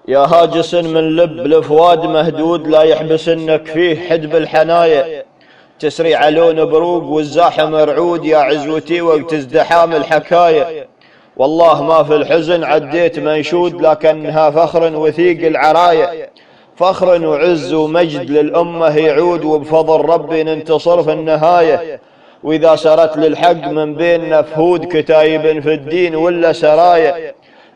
يا هاجس من لب الفؤاد مهدود، لا يحبسنك فيه حدب الحنايا. تسري علون بروق والزاحم رعود، يا عزوتي وقت ازدحام الحكايا. والله ما في الحزن عديت منشود، لكنها فخر وثيق العرايا. فخر وعز ومجد للأمة يعود، وبفضل ربي ننتصر في النهاية. وإذا سرت للحق من بيننا فهود، كتايب في الدين ولا سرايا.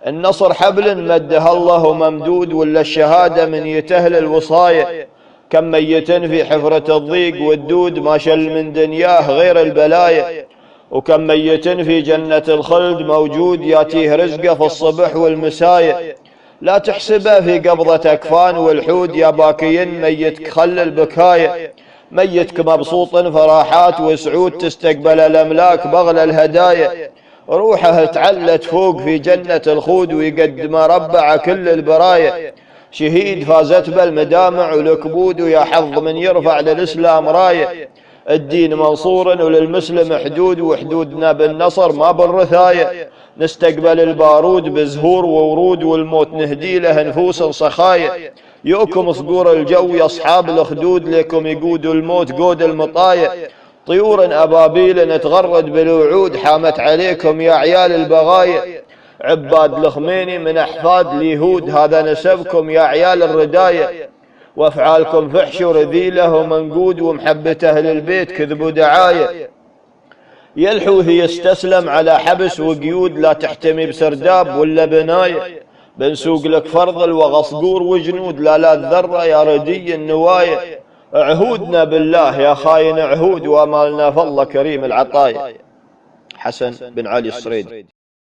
النصر حبل مدها الله ممدود، ولا الشهادة من يتهل الوصايا. كم ميت في حفرة الضيق والدود، ما شل من دنياه غير البلايا. وكم ميت في جنة الخلد موجود، ياتيه رزقه في الصبح والمسايا. لا تحسبه في قبضة أكفان والحود، يا باكين ميتك خل البكايا. ميتك مبسوط فراحات وسعود، تستقبل الأملاك بغل الهدايا. روحه تعلت فوق في جنة الخود، ويقدم ربع كل البرايا. شهيد فازت بالمدامع والكبود، ويا حظ من يرفع للإسلام راية. الدين منصور وللمسلم حدود، وحدودنا بالنصر ما بالرثايا. نستقبل البارود بزهور وورود، والموت نهدي له نفوس صخايا. يؤكم صقور الجو يا أصحاب الخدود، لكم يقود الموت قود المطايا. طيور أبابيل نتغرد بالوعود، حامت عليكم يا عيال البغايا. عباد الخميني من أحفاد اليهود، هذا نسبكم يا عيال الردايا. وافعالكم فحش ورذيله ومنقود، ومحبة أهل البيت كذب ودعاية. يلحوه يستسلم على حبس وقيود، لا تحتمي بسرداب ولا بناية. بنسوق لك فرض وغصقور وجنود، لا الذرة يا ردي النوايا. عهودنا بالله يا خاين عهود، وامالنا فالله كريم العطايا. حسن بن علي الصريدي.